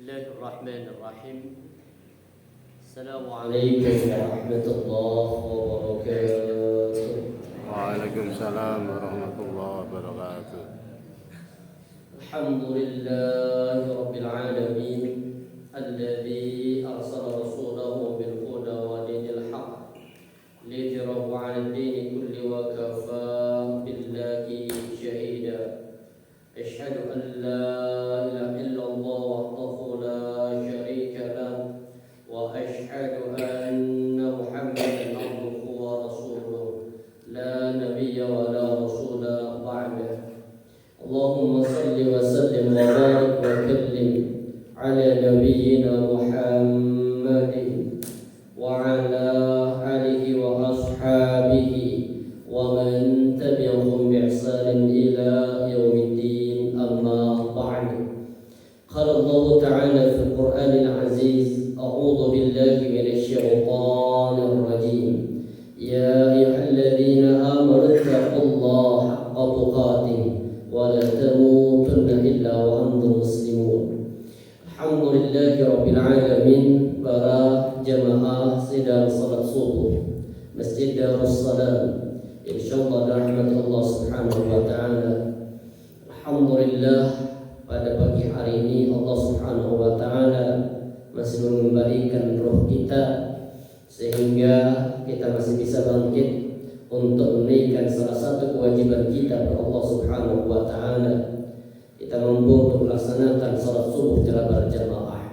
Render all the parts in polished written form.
الله الرحمن الرحيم. السلام عليكم ورحمة الله وبركاته. وعليكم السلام ورحمة الله وبركاته. الحمد لله رب العالمين الذي أرسل رسوله بالهدى ودين الحق ليظهره على الدين كله وكفى بالله شهيدا. أشهد أن لا إله إلا الله وحده لا شريك له وأشهد أن محمدا عبده ورسوله لا نبي ولا رسول بعده. اللهم صل وسلم وبارك وكلم على نبينا محمد وعلى آله وأصحابه ومن تبعهم بإحسان إلى يوم الدين. أما بعد، قال الله تعالى في القرآن العزيز: أعوذ بالله من الشيطان الرجيم. يا أيها الذين آمنوا اتقوا الله حق تقاته ولا تموتن إلا وأنتم مسلمون. Alhamdulillah Rabbil Alamin. Para jamaah sidang salat subuh Masjid Darus Salam, insyaallah rahmat Allah subhanahu wa ta'ala. Alhamdulillah, pada pagi hari ini Allah subhanahu wa ta'ala masih mengembalikan roh kita sehingga kita masih bisa bangkit untuk menunaikan salah satu kewajiban kita kepada Allah subhanahu wa ta'ala. Kita mampu untuk melaksanakan salat subuh secara berjamaah,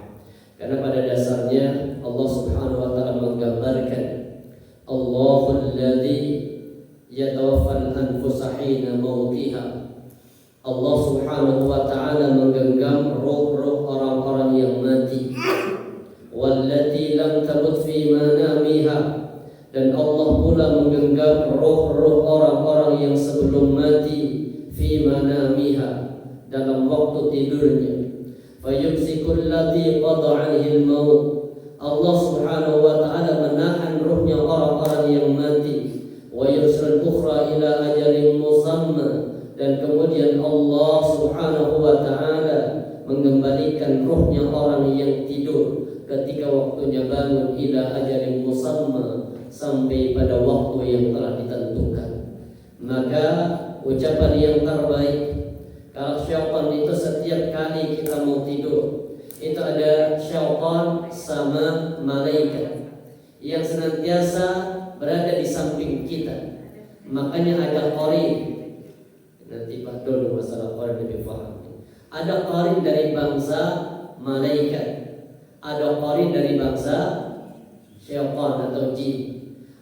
karena pada dasarnya Allah subhanahu wa ta'ala menggambarkan Allahul ladzi yatawaffal anfusa hina mautiha. Allah subhanahu wa ta'ala menggenggam roh-roh orang-orang yang mati. Wallati lam tamut fi manamiha, dan Allah pula menggenggam roh-roh orang-orang yang sebelum mati fi manamiha, dalam waktu tidurnya. Fayumsikul ladzi qada 'alaihi al-maut. Allah subhanahu wa ta'ala menahan ruhnya orang-orang yang mati. Wa yursil ukhra ila ajalin musamma, dan kemudian Allah subhanahu wa ta'ala mengembalikan ruhnya orang yang tidur ketika waktunya bangun ila ajalin musamma, sampai pada waktu yang telah ditentukan. Maka ucapan yang terbaik, kalau syaitan itu setiap kali kita mau tidur, itu ada syaitan sama malaikat yang senantiasa berada di samping kita. Makanya ada qarin. Nanti Pak dulu masalah qarin lebih paham. Ada qarin dari bangsa malaikat, ada qarin dari bangsa syaitan atau jin.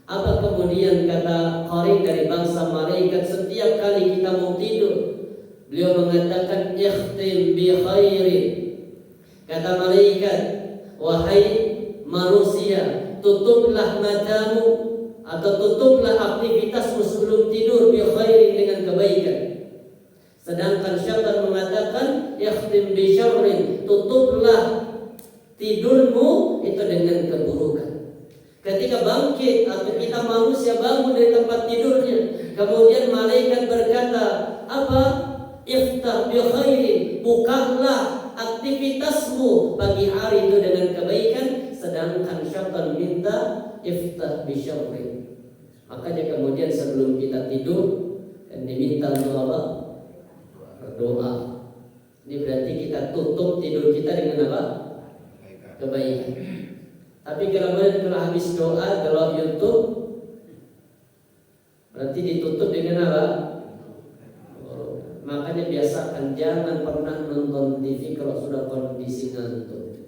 Apa kemudian kata qarin dari bangsa malaikat? Setiap kali kita mau tidur, beliau mengatakan ikhtim bi khairin. Kata malaikat, wahai manusia, tutuplah matamu atau tutuplah aktivitasmu sebelum tidur bi khairin, dengan kebaikan. Sedangkan syaitan mengatakan ikhtim bi syarrin, tutuplah tidurmu itu dengan keburukan. Ketika bangkit atau kita manusia bangun dari tempat tidurnya, kemudian malaikat berkata apa? Iftah bi khairin, bukalah aktivitasmu pagi hari itu dengan kebaikan. Sedangkan syaitan minta iftah bi syarrin. Makanya kemudian sebelum kita tidur diminta untuk apa? Berdoa. Ini berarti kita tutup tidur kita dengan apa? Kebaikan. Tapi kalau habis doa, kalau YouTube berarti ditutup dengan apa? Makanya biasakan jangan pernah nonton TV kalau sudah kondisi ngantuk.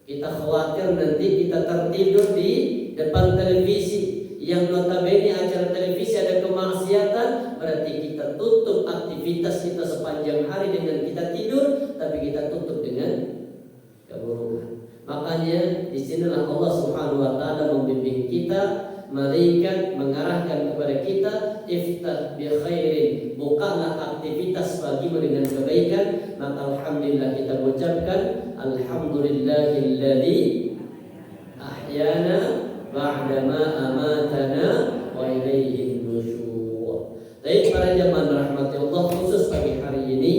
Kita khawatir nanti kita tertidur di depan televisi, yang notabene acara televisi ada kemaksiatan. Berarti kita tutup aktivitas kita sepanjang hari dengan kita tidur, tapi kita tutup dengan keburukan. Makanya disinilah Allah subhanahu wa ta'ala membimbing kita. Malaikat mengarahkan kepada kita, iftah bi khairin, bukalah aktivitas pagimu dengan kebaikan. Maka alhamdulillah kita ucapkan alhamdulillahilladzi ahyana ba'da ma amatana wa ilaihi nusyur. Baik para jemaah rahmati Allah, khusus pagi hari ini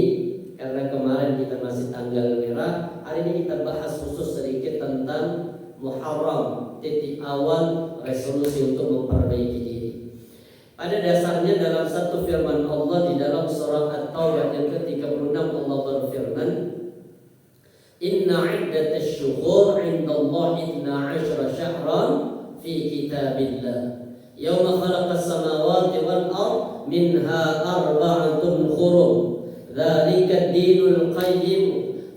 karena kemarin kita masih tanggal merah, hari ini kita bahas khusus sedikit tentang Muharram, titik awal resolusi untuk memperbaiki diri. Pada dasarnya dalam satu firman Allah di dalam surah At-Taubah yang ke-36 Allah berfirman, Inna iddatasy syuhur 'indallahi 12 syahran fi kitabillah. Yauma khalaqas samawati wal ardh minha arba'atun hurum. Dzalika ad-dinul qayyim.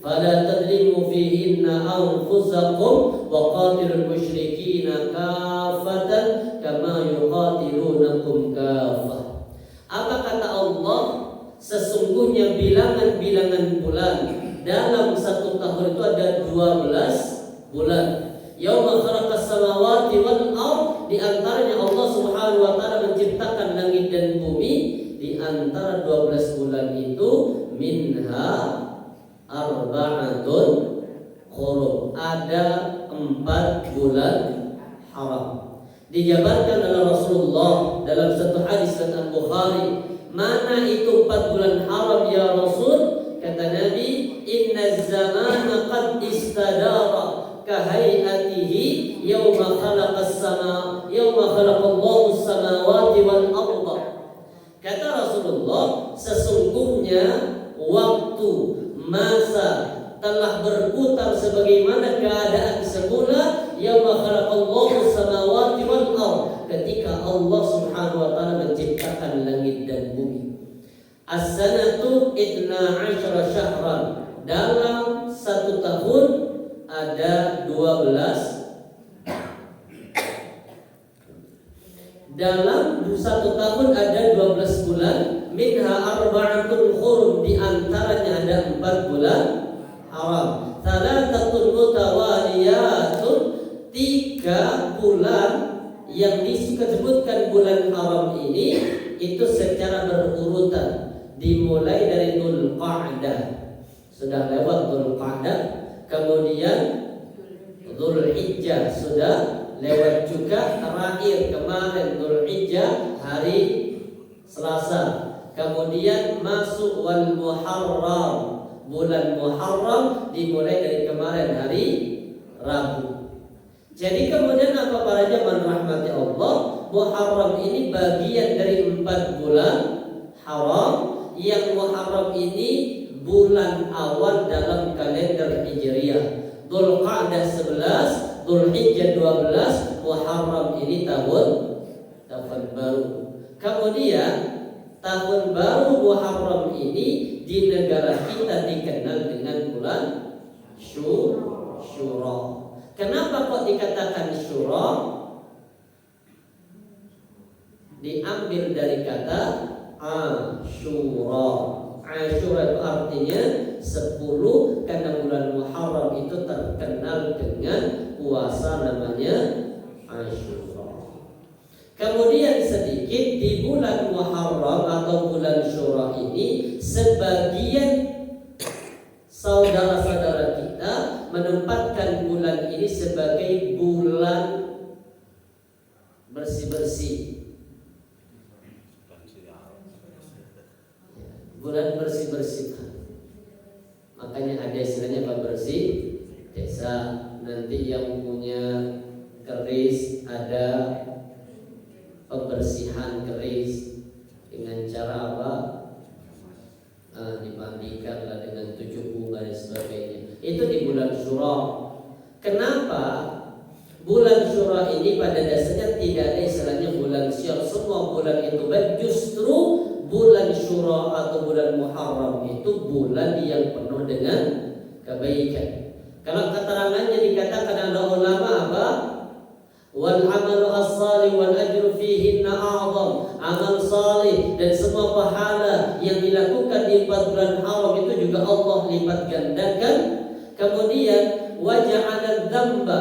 Fala tadlimu fihinna anfusakum wa qatilul musyrikina kaffatan kama yuqatilunakum kaffah. Apa kata Allah? Sesungguhnya bilangan-bilangan bulan dalam satu tahun itu ada 12 bulan. Yauma khalaqas samawati wal ardh, di antaranya Allah Subhanahu wa taala menciptakan langit dan bumi. Di antara 12 bulan itu minha arba'atun hurum, ada 4 bulan haram. Dijabarkan oleh Rasulullah dalam satu hadis dan Al-Bukhari, mana itu 4 bulan haram ya Rasul? Kata Nabi, inna zamana qad istadara kahayatihi yawma khalaqallahu samawati wal arda. Kata Rasulullah, sesungguhnya waktu masa telah berputar sebagaimana keadaan semula yawma khalaqallahu samawati wal arda, ketika Allah Subhanahu wa taala menciptakan langit dan bumi. As-sanatu 12 syahran, dalam satu tahun ada 12. Dalam satu tahun ada 12 bulan. Minha arba'atun hurum, di antaranya ada 4 bulan haram. Thalathatun mutawaliyatun, 3 bulan yang disebutkan bulan haram ini itu secara berurutan, dimulai dari Dzulqa'dah. Sudah lewat Dzulqa'dah, kemudian Dzulhijjah sudah lewat juga, terakhir kemarin Dzulhijjah hari Selasa. Kemudian masuk wal Muharram, bulan Muharram dimulai dari kemarin hari Rabu. Jadi kemudian apa para jemaah rahmati Allah, Muharram ini bagian dari 4 bulan haram, yang Muharram ini bulan awal dalam kalender Hijriah. Dzulqa'dah 11, Dzulhijjah 12, Muharram ini tahun baru. Kemudian tahun baru Muharram ini di negara kita dikenal dengan bulan Syura. Kenapa kok dikatakan Syura? Diambil dari kata Asyura. Asyura itu artinya 10, karena bulan Muharram itu terkenal dengan puasa namanya Asyura. Kemudian sedikit, di bulan Muharram atau bulan Syura ini, sebagian saudara-saudara kita menempatkan bulan ini sebagai bulan bersih-bersih. Bulan bersih-bersih. Makanya ada istilahnya apa, bersih desa. Nanti yang punya keris ada pembersihan keris dengan cara apa? Dimandikan lah dengan 7 bunga dan sebagainya. Itu di bulan Syura. Kenapa? Bulan Syura ini pada dasarnya tidak ada istilahnya bulan Syur. Semua bulan itu baik, justru bulan Syura atau bulan Muharram itu bulan yang penuh dengan kebaikan. Kalau keterangannya dikatakan oleh ulama apa? Wal amalu as-salih wal ajru fihinna a'zam. Amal salih dan semua pahala yang dilakukan di 4 bulan haram itu juga Allah lipat gandakan. Kemudian waja'ala dzamba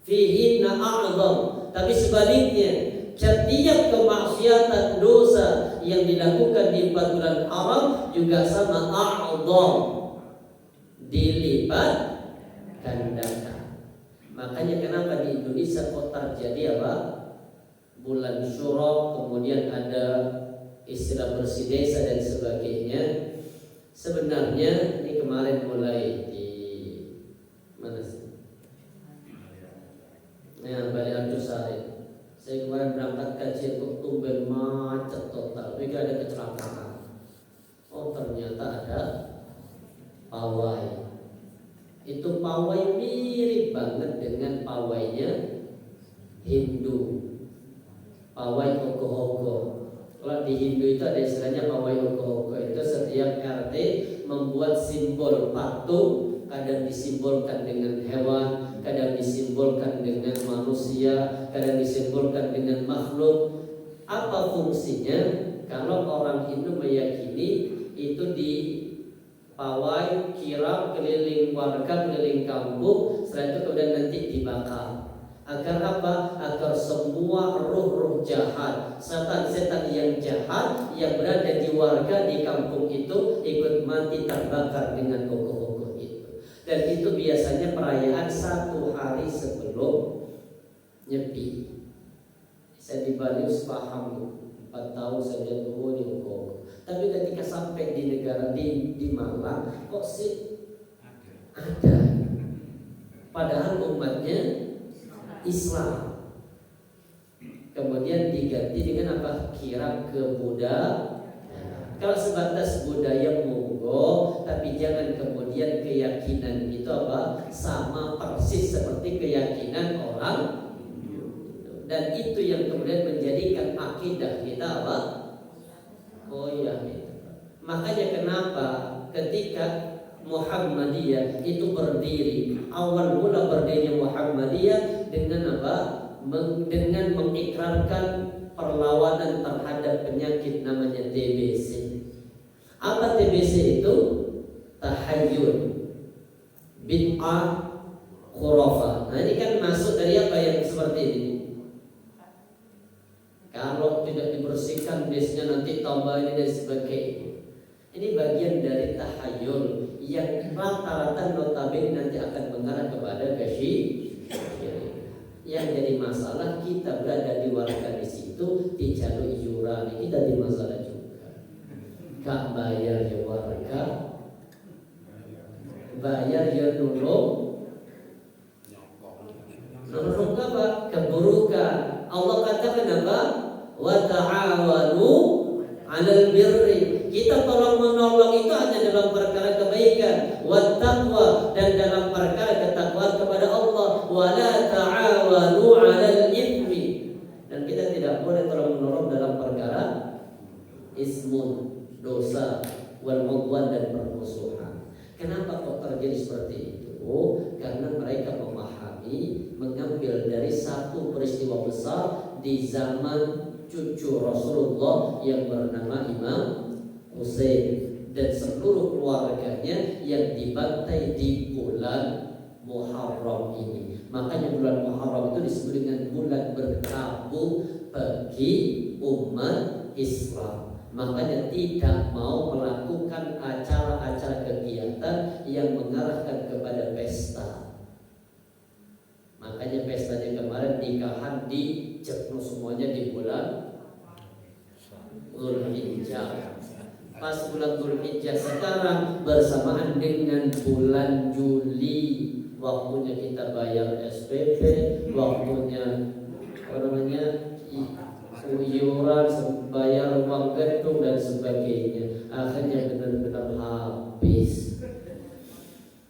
fihinna a'zam. Tapi sebaliknya, setiap kemaksiatan dosa yang dilakukan di 4 bulan haram juga sama a'zam, dilipat gandakan. Makanya kenapa di Indonesia kok terjadi apa? Bulan Syura, kemudian ada istilah bersih desa dan sebagainya. Sebenarnya ini kemarin mulai Itu pawai mirip banget dengan pawainya Hindu. Pawai ogoh-ogoh. Kalau di Hindu itu ada istilahnya pawai ogoh-ogoh. Itu setiap RT membuat simbol patung, kadang disimbolkan dengan hewan, kadang disimbolkan dengan manusia, kadang disimbolkan dengan makhluk. Apa fungsinya? Kalau orang Hindu meyakini itu di pawai kirap keliling warga, keliling kampung, setelah itu kemudian nanti dibakar. Agar apa? Agar semua ruh-ruh jahat, setan-setan yang jahat yang berada di warga di kampung itu ikut mati terbakar dengan ogoh-ogoh itu. Dan itu biasanya perayaan 1 hari sebelum Nyepi. Saya di Bali paham 4 tahun saja tuh di ogoh-ogoh. Tapi ketika sampai di negara di Malang, kok sih ada? Padahal umatnya Islam. Kemudian diganti dengan apa? Kirap ke Buddha. Kalau sebatas budaya monggo, tapi jangan kemudian keyakinan itu apa? Sama persis seperti keyakinan orang. Dan itu yang kemudian menjadikan akidah kita apa? Oh iya, makanya kenapa ketika Muhammadiyah itu berdiri, awal mula berdiri Muhammadiyah dengan apa? Dengan mengikrarkan perlawanan terhadap penyakit namanya TBC. Apa TBC itu? Tahayyul, bid'ah, khurafah. Nah ini kan masuk dari apa yang seperti ini? Kalau tidak dibersihkan biasanya nanti tambah ini dan sebagainya. Ini bagian dari tahayul yang rata-rata notabene nanti akan mengarah kepada kesyirikan. Yang jadi masalah kita berada di warga di situ di jalur iuran, kita di masalah juga. Gak bayar ya warga, bayar ya nolong apa? Keburukan. Allah katakan apa? Wa ta'awanu 'alal birri. Kita tolong menolong itu hanya dalam perkara kebaikan, wa taqwa, dan dalam perkara ketakwaan kepada Allah. Wa la ta'awanu 'alal ithmi. Dan kita tidak boleh tolong menolong dalam perkara ismun, dosa, wal mudwan, dan permusuhan. Kenapa kok terjadi seperti itu? Karena mereka memahami, mengambil dari satu peristiwa besar di zaman cucu Rasulullah yang bernama Imam Husain dan seluruh keluarganya yang dibantai di bulan Muharram ini. Makanya bulan Muharram itu disebut dengan bulan berkabung bagi umat Islam. Makanya tidak mau melakukan acara-acara kegiatan yang mengarahkan kepada pesta. Makanya pestanya kemarin nikahan di Jepno semuanya di bulan Dzulhijjah. Pas bulan Dzulhijjah sekarang bersamaan dengan bulan Juli, waktunya kita bayar SPP, waktunya iuran, bayar uang gedung dan sebagainya. Akhirnya benar-benar habis.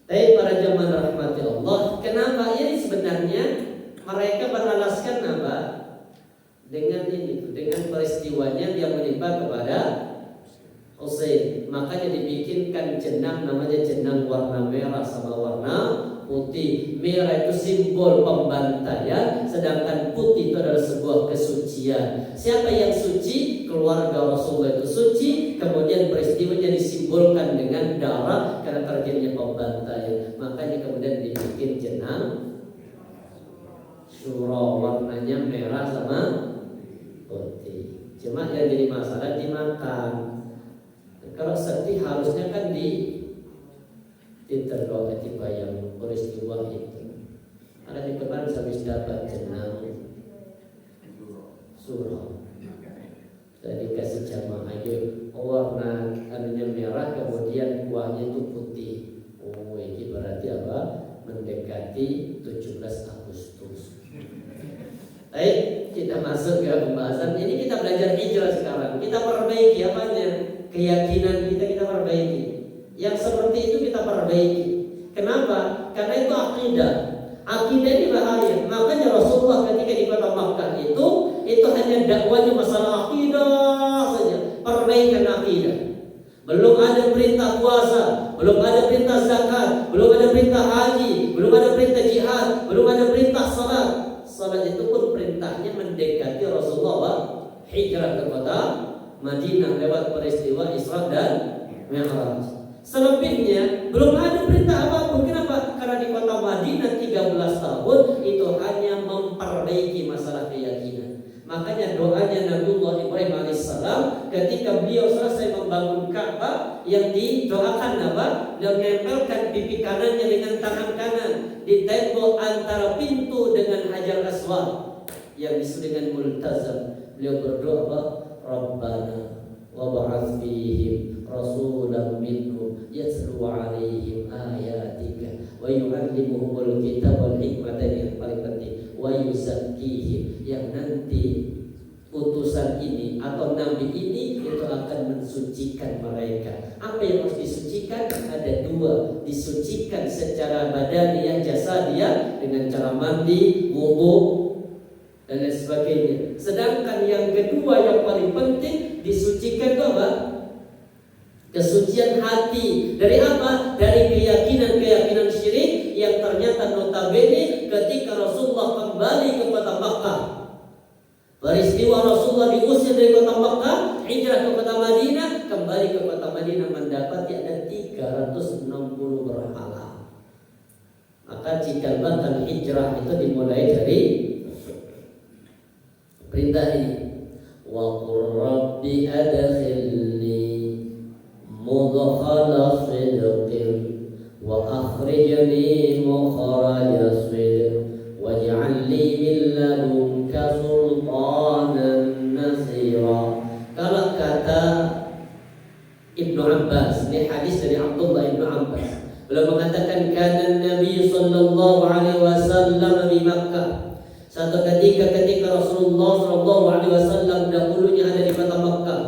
Tapi para jemaah rahmati Allah, kenapa ini sebenarnya mereka beralaskan apa? Dengan ini, dengan peristiwanya yang menimpa kepada Husain. Makanya dibikinkan jenang namanya jenang warna merah sama warna putih. Merah itu simbol pembantaian, sedangkan putih itu adalah sebuah kesucian. Siapa yang suci? Keluarga Rasulullah itu suci. Kemudian peristiwanya disimbolkan dengan darah karena terjadinya pembantaian. Makanya kemudian dibikin jenang Syura, warnanya merah sama putih. Cuma yang jadi masalah dimakan. Kalau sedih harusnya kan diterdoa yang peristiwa itu. Ada di kemarin habis dapat jenang Syura. Jadi kasih jamaah aja warna anunya merah, kemudian kuahnya itu putih. Oh, ini berarti apa? Mendekati 17 Agustus. Baik, kita masuk ke pembahasan. Ini kita belajar hijrah sekarang. Kita perbaiki apanya? Keyakinan kita perbaiki. Yang seperti itu kita perbaiki. Kenapa? Karena itu akidah. Akidah ini bahaya. Makanya Rasulullah ketika di kota Makkah itu hanya dakwanya masalah akidah saja, perbaikan akidah. Belum ada perintah puasa, belum ada perintah zakat, belum ada perintah haji, belum ada perintah jihad, belum ada perintah salat. Salat itu pun perintahnya mendekati Rasulullah hijrah ke kota Madinah lewat peristiwa Isra dan Mi'raj. Selebihnya belum ada perintah apapun. Kenapa? Karena di kota Madinah 13 tahun itu hanya memperbaiki masalah keyakinan. Makanya doanya Nabiullah Ibrahim alaihissalam ketika beliau selesai membangun Ka'bah, yang didoakan apa? Dan menempelkan pipi kanannya dengan tangan kanan di tembok antara pintu dengan Hajar Aswad yang disebut dengan multazam. Beliau berdoa apa? Rabbana wa ba'ath fihim rasulan minhum yatlu 'alaihim ayatika wa yu'allimuhumul kitab wal hikmata, yang paling penting, wa yuzakkihim, yang nanti utusan ini atau nabi ini itu akan mensucikan mereka. Apa yang harus disucikan? Ada dua. Disucikan secara badaniah, jasadiah, dengan cara mandi, wudu dan lain sebagainya. Sedangkan yang kedua yang paling penting disucikan itu apa? Kesucian hati. Dari apa? Dari keyakinan syirik yang ternyata notabene ketika Rasulullah kembali ke kota Makkah, peristiwa Rasulullah diusir dari kota Makkah, hijrah ke kota Madinah, kembali ke kota Madinah mendapati ada 360 berhala. Maka cikal bakal hijrah itu dimulai dari perintah ini. Wa qur rabbi adkhilni mudkhala sidqin wa akhrijni mukhraja sidq waj'al li min ladunka sultanan nasira. Kalau kata Ibnu Abbas, ini hadis dari Abdullah Ibnu Abbas, beliau mengatakan kana Nabi sallallahu alaihi wasallam di Makkah. Satu ketika Rasulullah sallallahu alaihi wasallam dahulunya ada di kota Makkah,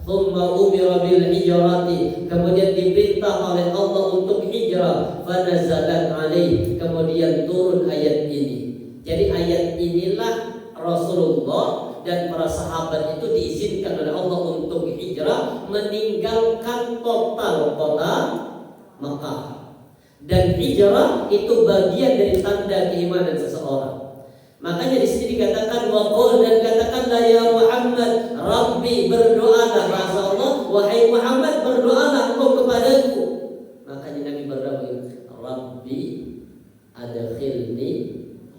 thumma umira bil hijrati, kemudian diperintah oleh Allah untuk hijrah, fanazalat alaih, kemudian turun ayat ini. Jadi ayat inilah Rasulullah dan para sahabat itu diizinkan oleh Allah untuk hijrah, meninggalkan total kota Makkah. Dan hijrah itu bagian dari tanda keimanan seseorang. Makanya di sini dikatakan waqul, dan katakanlah ya Muhammad, Rabbi, berdoalah, bahasa Allah, wahai Muhammad, berdoalah engkau kepadaku. Makanya Nabi berdoa, Rabbi adkhilni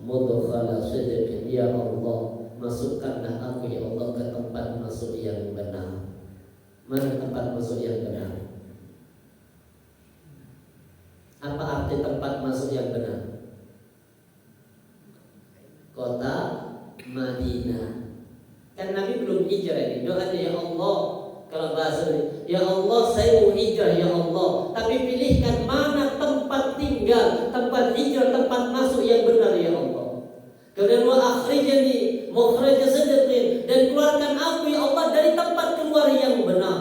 mudkhala sidqin, ya Allah, masukkanlah aku ya Allah ke tempat masuk yang benar. Mana tempat masuk yang benar? Apa arti tempat masuk yang benar? Kota Madinah. Kan Nabi belum hijrah ini. Doanya ya Allah, kalau bahasa ini, ya Allah saya mau hijrah ya Allah, tapi pilihkan mana tempat tinggal, tempat hijrah, tempat masuk yang benar ya Allah. Kemudian wa akhrijni mukhraja sidqin, dan keluarkan aku ya Allah dari tempat keluar yang benar.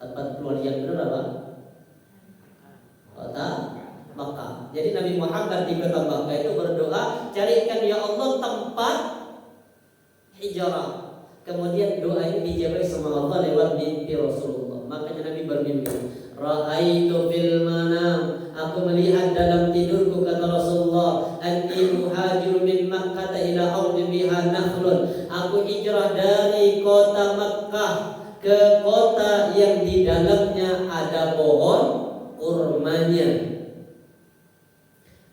Tempat keluar yang benar apa? Kota Makkah. Jadi Nabi Muhammad di kota Makkah itu berdoa, carikan ya Allah tempat hijrah. Kemudian doa ini dijawab sama Allah lewat mimpi Rasulullah. Makanya Nabi bermimpi, ra'aitu fil manam, aku melihat dalam tidurku, kata Rasulullah, anni muhajiru min Makkah ila ardin biha nakhlun, aku hijrah dari kota Makkah ke kota yang di dalamnya ada pohon kurmanya.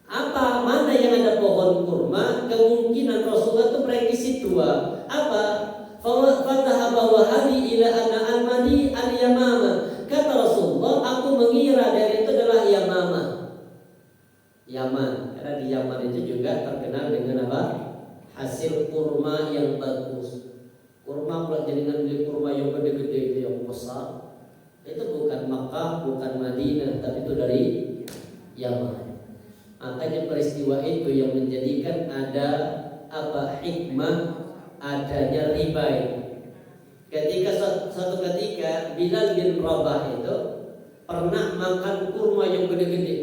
Apa? Mana yang ada pohon kurma? Kemungkinan Rasulullah itu prediksi dua. Apa? Fatahaba wahadi ila anna al-madi al-yamama. Kata Rasulullah, aku mengira dari itu adalah Yamama, Yaman. Karena di Yaman itu juga terkenal dengan apa? Hasil kurma yang bagus. Kurma kalau dengan beli kurma yang gede-gede itu yang besar, itu bukan Makkah, bukan Madinah, tapi itu dari Yaman. Makanya peristiwa itu yang menjadikan ada apa hikmah adanya riba. Ketika suatu ketika Bilal bin Rabah itu pernah makan kurma yang gede-gede.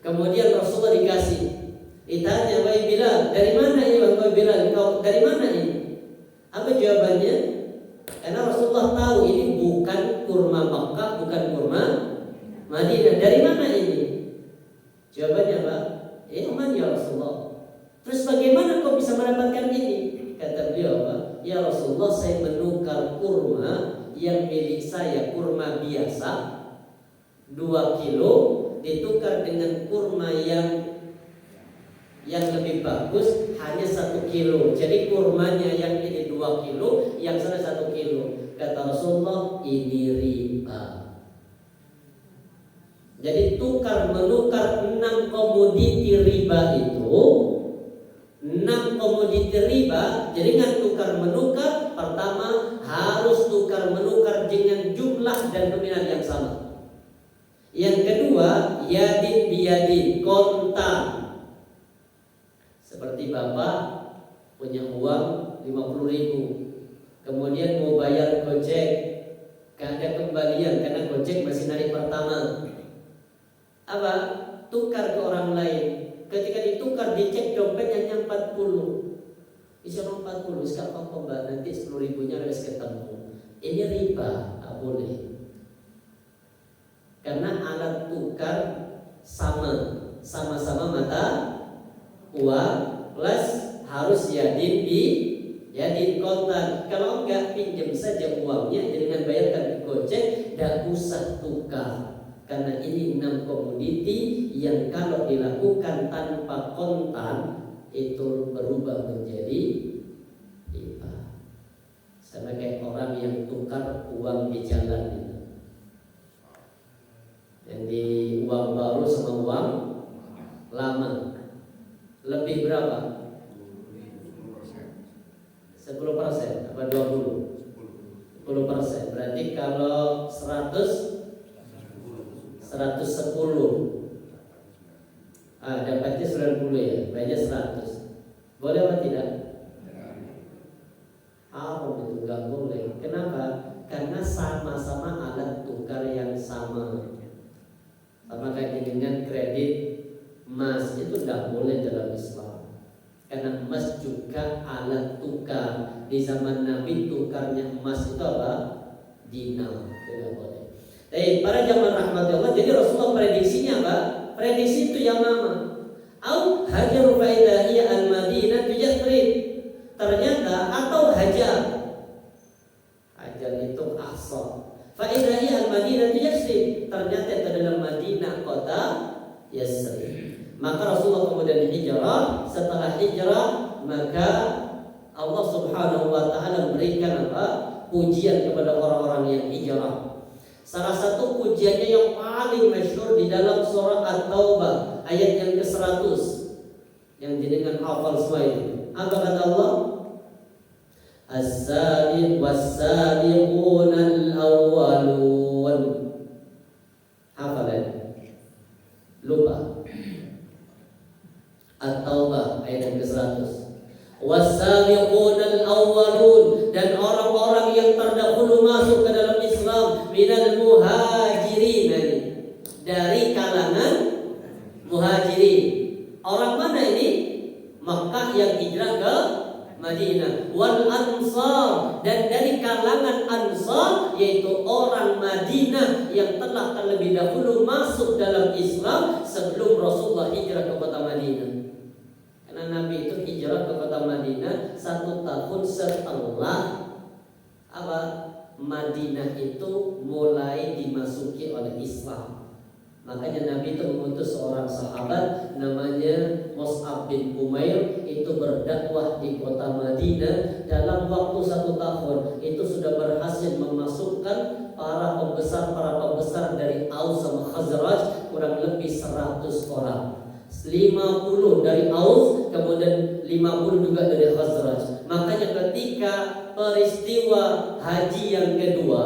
Kemudian Rasulullah dikasih. Ditanya, wahai Bilal, dari mana ini wahai Bilal? Kau dari mana ini? Apa jawabannya? Karena Rasulullah tahu ini bukan kurma Makkah, bukan kurma Madinah. Dari mana ini? Jawabannya apa? Aman ya Rasulullah. Terus bagaimana kau bisa mendapatkan ini? Kata beliau apa? Ya Rasulullah, saya menukar kurma yang milik saya, kurma biasa 2 kilo ditukar dengan kurma yang lebih bagus hanya 1 kilo. Jadi kurmanya yang ini 2 kilo, yang sana 1 kilo. Kata Rasulullah, ini riba. Jadi tukar menukar 6 komoditi riba itu, 6 komoditi riba. Jadi kan tukar menukar, pertama harus tukar menukar dengan jumlah dan nominal yang sama. Yang kedua, yadin biyadin, kontan. Seperti bapak punya uang 50.000, kemudian mau bayar Gojek, gak ada kembalian karena Gojek masih narik pertama. Apa? Tukar ke orang lain. Ketika ditukar dicek dompetnya hanya 40. Bisa 40, sekarang Mbak, nanti 10.000-nya harus ketemu. Ini riba, tak boleh. Karena alat tukar sama-sama mata uang, plus harus yadin kontan. Kalau enggak, pinjam saja uangnya dengan bayarkan ke Gojek, tidak usah tukar. Karena ini 6 komoditi yang kalau dilakukan tanpa kontan itu berubah menjadi riba. Sama kayak orang yang tukar uang di jalan itu. Yang di uang baru sama uang lama, lebih berapa? 10% apa 20? 10%. Berarti kalau 110 dapatnya 90 ya, bayarnya 100. Boleh apa tidak? Itu nggak boleh. Kenapa? Karena sama-sama alat tukar yang sama. Sama kayak dengan kredit emas, itu nggak boleh dalam Islam. Karena emas juga alat tukar. Di zaman Nabi tukarnya emas itu apa? Dinar. Tidak boleh. Para jamaah rahmati Allah, jadi Rasulullah prediksinya apa? Prediksi itu yang lama. Au hajaru faidahiyah al-Madinah tujatrid. Ternyata atau hajar itu asal. Faidahiyah al-Madinah tujatrid. Ternyata itu adalah Madinah, kota Yasrib. Maka Rasulullah kemudian hijrah. Setelah hijrah, maka Allah Subhanahu wa taala memberikan apa? Pujian kepada orang-orang yang hijrah. Salah satu pujiannya yang paling masyhur di dalam surah At-Taubah ayat yang ke-100 yang jenengan hafal semua itu. Apa kata Allah? As-sabiq was-sabiqunal awwalun. Hafal ya? Lupa. At-Taubah ayat yang ke-100. Was-sabiqunal awwalun, dan orang-orang yang terdahulu masuk ke dalam Islam minal muhajirin, dari kalangan muhajirin. Orang mana ini? Makkah yang hijrah ke Madinah. Wal ansar, dan dari kalangan ansar, yaitu orang Madinah yang telah terlebih dahulu masuk dalam Islam sebelum Rasulullah hijrah ke kota Madinah. Karena Nabi itu hijrah ke kota Madinah 1 tahun setelah apa? Madinah itu mulai dimasuki oleh Islam. Makanya Nabi itu mengutus seorang sahabat namanya Mus'ab bin Umair, itu berdakwah di kota Madinah. Dalam waktu 1 tahun itu sudah berhasil memasukkan para pembesar dari Aus sama Khazraj, kurang lebih 100 orang. 50 dari Aus, kemudian 50 juga dari Khazraj. Makanya ketika peristiwa haji yang kedua,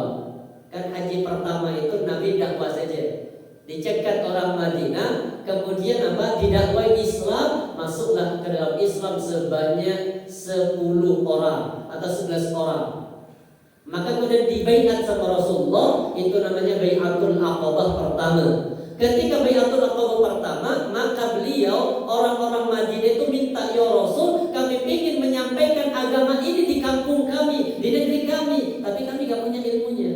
kan haji pertama itu Nabi dakwah saja, dicegat orang Madinah, kemudian apa? Didakwai Islam, masuklah ke dalam Islam sebanyak 10 orang atau 11 orang. Maka kemudian dibaiat sama Rasulullah, itu namanya bai'atul Aqabah pertama. Ketika Bai'atul Aqabah pertama, maka beliau orang-orang Madinah itu minta, ya Rasul, kami ingin menyampaikan agama ini di kampung kami, di negeri kami, tapi kami gak punya ilmunya.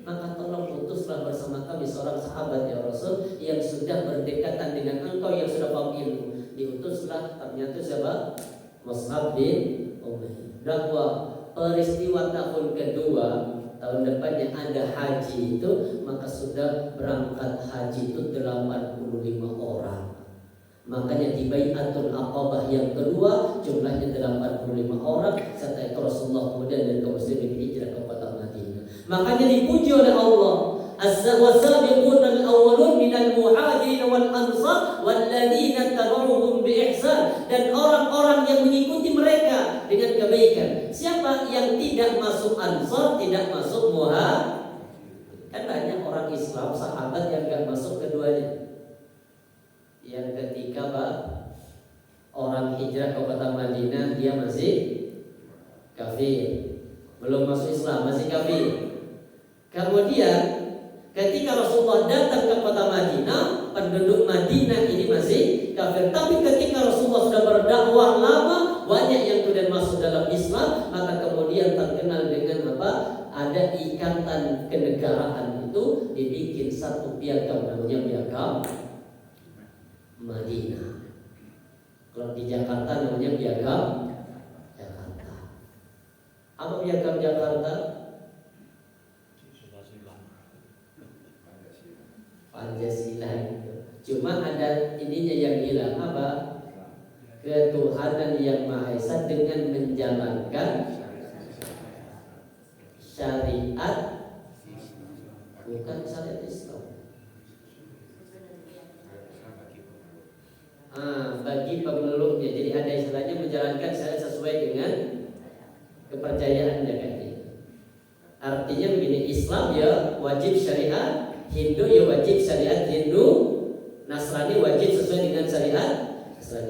Maka tolong utuslah bersama kami seorang sahabat ya Rasul yang sudah berdekatan dengan engkau, yang sudah paham ilmu. Diutuslah, ternyata siapa? Mus'ab bin Umair. Bahwa peristiwa tahun kedua, tahun depannya ada haji itu, maka sudah berangkat haji itu 85 orang. Makanya di Bai'atul Aqabah yang kedua jumlahnya 85 orang. Setelah itu Rasulullah kemudian dan kaum muslimin hijrah ke kota Madinah. Makanya dipuji oleh Allah, "As-sabiqun al-awwalun minal muhajirin wal ansar walladzina tabauhum bi ihsan." Dan orang-orang yang mengikuti mereka dengan kebaikan. Siapa yang tidak masuk Ansar, tidak masuk Muhajir? Kan banyak orang Islam sahabat yang enggak masuk keduanya. Yang ketika orang hijrah ke kota Madinah dia masih kafir, belum masuk Islam, masih kafir. Kemudian ketika Rasulullah datang ke kota Madinah, penduduk Madinah ini masih kafir. Tapi ketika Rasulullah sudah berdakwah lama, banyak yang kemudian masuk dalam Islam, maka kemudian terkenal dengan apa? Ada ikatan kenegaraan itu, dibikin satu piagam namanya piagam Madinah. Kalau di Jakarta namanya piagam Jakarta. Apa piagam Jakarta? Pancasila itu. Cuma ada ininya yang hilang, apa? Ketuhanan yang Maha Esa dengan menjalankan syariat, bukan syariat Islam. Bagi pemeluknya. Jadi ada istilahnya menjalankan syariat sesuai dengan kepercayaannya kan. Artinya begini, Islam ya wajib syariat, Hindu ya wajib syariat Hindu, Nasrani wajib sesuai dengan syariat.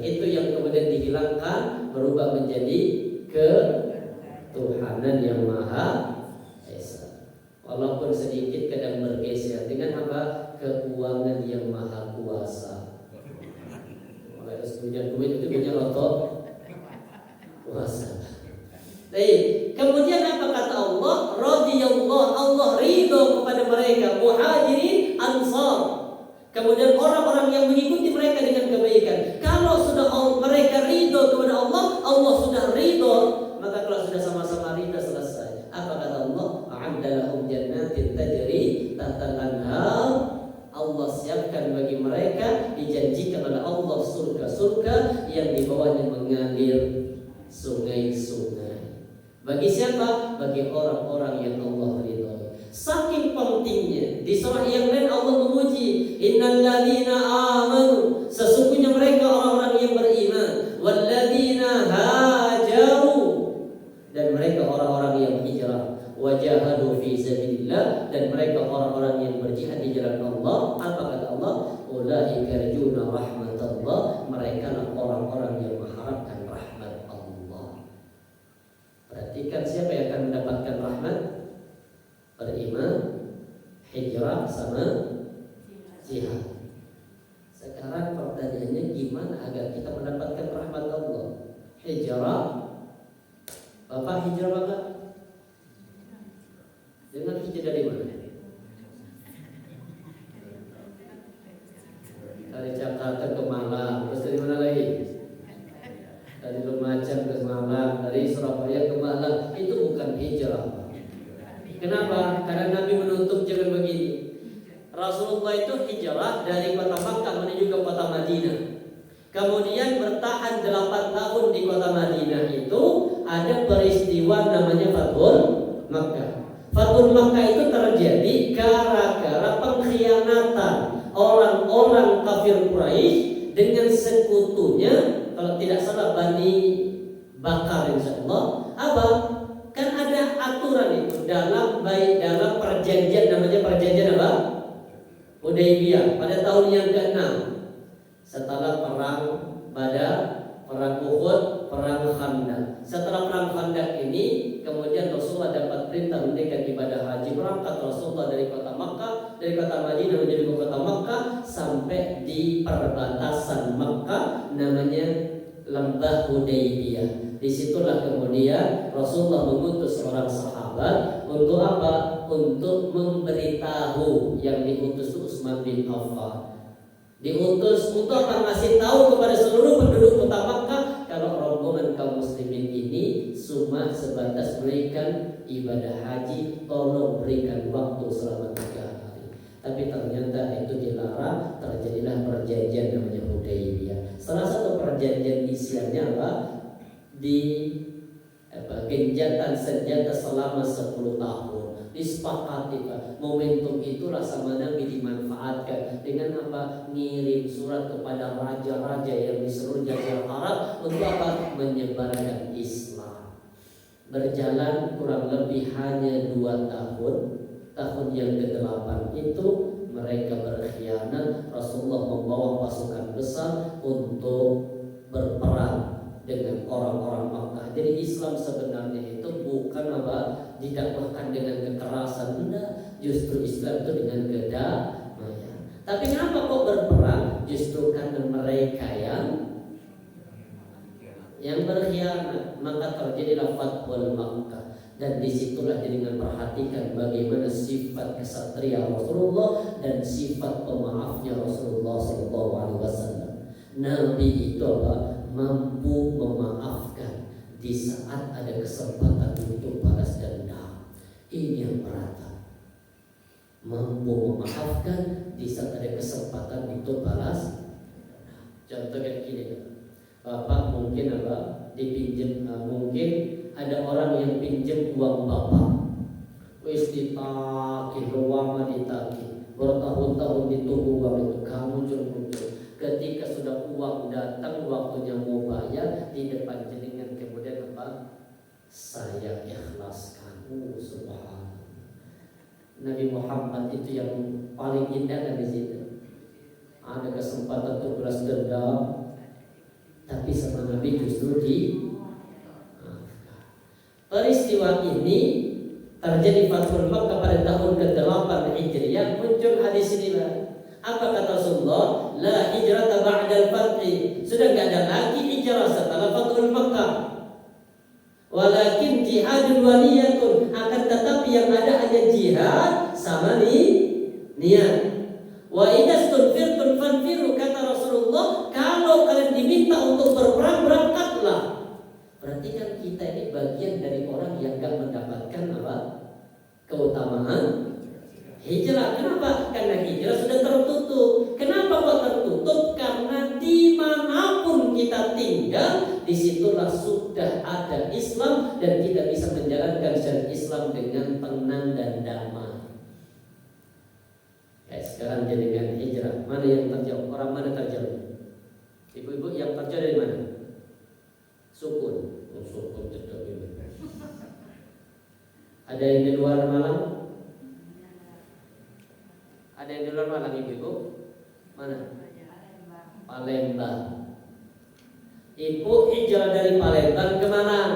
Itu yang kemudian dihilangkan, berubah menjadi ketuhanan yang Maha Esa. Walaupun sedikit kadang bergeser dengan apa? Keuangan yang Maha Kuasa. Kalau punya duit itu punya rotok kuasa. Kemudian apa kata Allah? Radhiyallahu, Allah ridho kepada mereka, muhajirin, ansar. Kemudian orang-orang yang mengikuti mereka dengan kebaikan. Kalau sudah mereka ridho kepada Allah, Allah sudah ridho. Maka kalau sudah sama-sama ridho, selesai. Apa kata Allah? A'adda lahum jannatin tajri tahtal anhar. Allah siapkan bagi mereka, dijanjikan oleh Allah surga-surga yang di bawahnya mengalir sungai-sungai. Bagi siapa? Bagi orang-orang yang Allah ridhoi. Saking pentingnya, di surah yang lain Allah memuji, innalladzina amanu, sesungguhnya mereka orang-orang yang beriman, walladzina hajaru, dan mereka orang-orang yang hijrah, wajahadu fi sabilillah, dan mereka orang-orang yang berjihad di jalan Allah. Apa kata Allah? Ulaika yarjuna rahmatallah, mereka lah orang-orang yang mengharapkan rahmat Allah. Perhatikan siapa yang akan mendapatkan rahmat? Beriman, hijrah sama jihad. Sekarang pertanyaannya, gimana agar kita mendapatkan rahmat Allah? Hijrah. Bapak hijrah Bapak? Dengan hijrah dari mana? Dari Jakarta ke Malang. Terus dari mana lagi? Dari Lumajang ke Malang. Dari Surabaya ke Malang. Itu bukan hijrah. Kenapa? Karena Nabi menutup jangan begini. Rasulullah itu hijrah dari kota Makkah menuju ke kota Madinah. Kemudian bertahan 8 tahun di kota Madinah itu. Ada peristiwa namanya Fathul Makkah. Fathul Makkah itu terjadi gara-gara pengkhianatan orang-orang kafir Quraisy dengan sekutunya, kalau tidak salah Bani Bakar insyaallah. Apa? Kan ada aturan itu dalam perjanjian, namanya perjanjian apa? Hudaybiyah pada tahun yang ke-6 setelah perang Badar, perang Uhud, perang Khandaq. Setelah perang Khandaq ini kemudian Rasulullah dapat perintah mendirikan ibadah haji. Berangkat Rasulullah dari kota Makkah dari kota Madinah menuju ke kota Makkah sampai di perbatasan Makkah namanya Lembah Hudaybiyah. Disitulah kemudian Rasulullah mengutus seorang sahabat untuk apa? Untuk memberitahu, yang diutus Utsman bin Affan. Diutus untuk apa? Ngasih tahu kepada seluruh penduduk kota Makkah kalau rombongan kaum muslimin ini cuma sebatas berikan ibadah haji, tolong berikan waktu selama 3 hari. Tapi ternyata itu dilarang. Terjadilah perjanjian namanya Hudaybiyah. Salah satu perjanjian isiannya apa? Genjatan senjata selama 10 tahun. Disepakati Pak, momentum itulah sama Nabi dimanfaatkan dengan apa? Ngirim surat kepada raja-raja yang di seluruh Jazirah Arab untuk apa? Menyebarkan Islam. Berjalan kurang lebih hanya 2 tahun. Tahun yang ke-8 itu mereka berkhianat. Rasulullah membawa pasukan besar untuk berperang dengan orang-orang Makkah. Jadi Islam sebenarnya itu bukan apa? Didakwahkan dengan kekerasan, enggak. Justru Islam itu dengan kedamaian. Tapi kenapa kok berperang? Justru karena mereka yang berkhianat, maka terjadilah Fathul Makkah. Dan disitulah dengan perhatikan bagaimana sifat kesatria Rasulullah dan sifat pemaafnya Rasulullah SAW. Nabi itu apa? Mampu memaafkan di saat ada kesempatan untuk balas dendam. Ini yang merata. Mampu memaafkan di saat ada kesempatan untuk balas dendam. Contoh kayak gini, Bapak mungkin apa? Dipinjam, mungkin ada orang yang pinjam uang Bapak. Wis ditagih, ruang ditagih, bertahun-tahun ditunggu uang itu, kamu muncul. Ketika sudah uang datang, waktunya mau bayar, di depan jenengan kemudian apa? Saya ikhlaskan. Subhanallah. Nabi Muhammad itu yang paling indah kan di situ. Ada kesempatan untuk balas dendam, tapi sama Nabi justru peristiwa ini terjadi Fathul Makkah pada tahun ke-8 Hijriah. Muncul hadis ini lah. Apa kata Rasulullah? La hijrata ba'dal fathi. Sudah enggak ada lagi hijrah setelah Fathul Makkah. Walakin jihadun waliyatun. Akan tetapi yang ada hanya jihad sama niat. Wa idastunfirtun fanfiru. Kata Rasulullah, kalau kalian diminta untuk berperang, berangkatlah. Berarti kan kita ini bagian dari orang yang enggak mendapatkan apa? Keutamaan hijrah. Kenapa? Karena hijrah sudah tertutup. Kenapa kok tertutup? Karena dimanapun kita tinggal, disitulah sudah ada Islam dan kita bisa menjalankan syariat Islam dengan tenang dan damai. Sekarang jadikan hijrah. Mana yang terjauh? Orang mana terjauh? Ibu-ibu yang terjauh dari mana? Sukun. Sukun tetap ini. Ada yang di luar Malang? Ada yang di luar Malang, ibu? Mana? Palembang. Ibu hijrah dari Palembang ke Malang.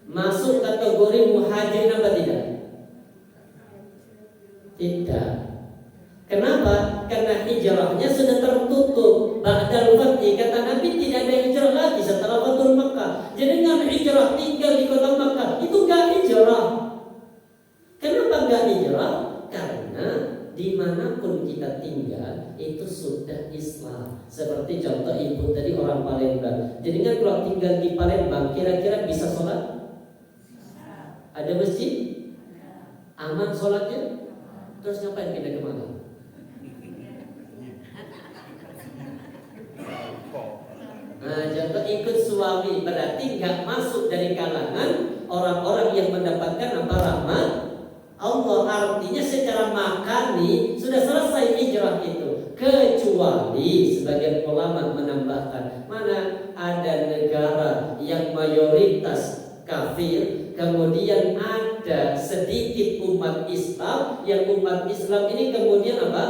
Masuk kategori muhajir apa tidak? Tidak. Kenapa? Karena hijrahnya sudah tertutup. Ba'dal fathi, kata Nabi, tidak ada hijrah lagi setelah Fathul Makkah. Jadi dengan hijrah tinggal di kota Makkah itu gak hijrah. Kenapa gak hijrah? Karena dimanapun kita tinggal itu sudah Islam. Seperti contoh ibu tadi orang Palembang. Jadi kan kalau tinggal di Palembang kira-kira bisa sholat? Ada masjid? Aman sholatnya? Terus ngapain pindah ke mana? Nah, contoh ikut suami berarti nggak masuk dari kalangan orang-orang yang mendapatkan apa? Rahmat Allah. Artinya secara makani sudah selesai hijrah itu. Kecuali sebagian ulama menambahkan, mana ada negara yang mayoritas kafir, kemudian ada sedikit umat Islam, yang umat Islam ini kemudian apa?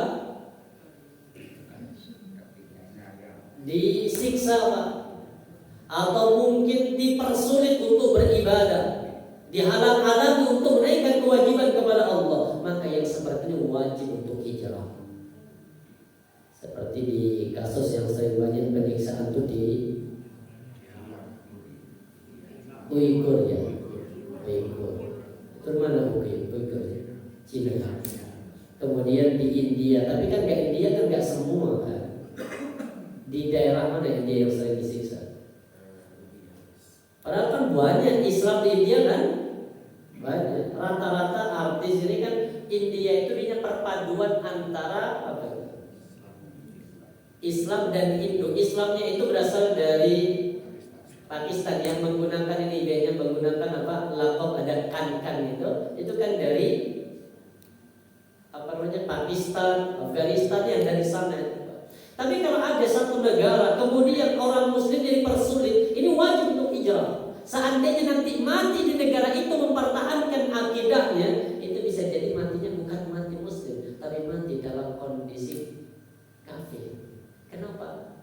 Disiksa, Pak. Atau mungkin dipersulit untuk beribadah. dihalang-halangi untuk menaikkan kewajiban kepada Allah, maka yang seperti ini wajib untuk hijrah. Seperti di kasus yang sering banyak penyiksaan itu di Uighur ya, Uighur. Itu mana Uighur? Cina. Kemudian di India, tapi kan ke India kan nggak semua kan. Di daerah mana India yang sering disiksa? Padahal kan banyak Islam di India kan. Banyak. Rata-rata artis ini kan India itu punya perpaduan antara apa? Islam dan Hindu. Islamnya itu berasal dari Pakistan yang menggunakan ini, biasanya menggunakan apa? Lakop ada kan itu kan dari apa namanya Pakistan, Afghanistan yang dari sana. Tapi kalau ada satu negara kemudian orang Muslim jadi persulit, ini wajib untuk hijrah. Seandainya nanti mati di negara itu mempertahankan akidahnya, itu bisa jadi matinya bukan mati Muslim, tapi mati dalam kondisi kafir. Kenapa?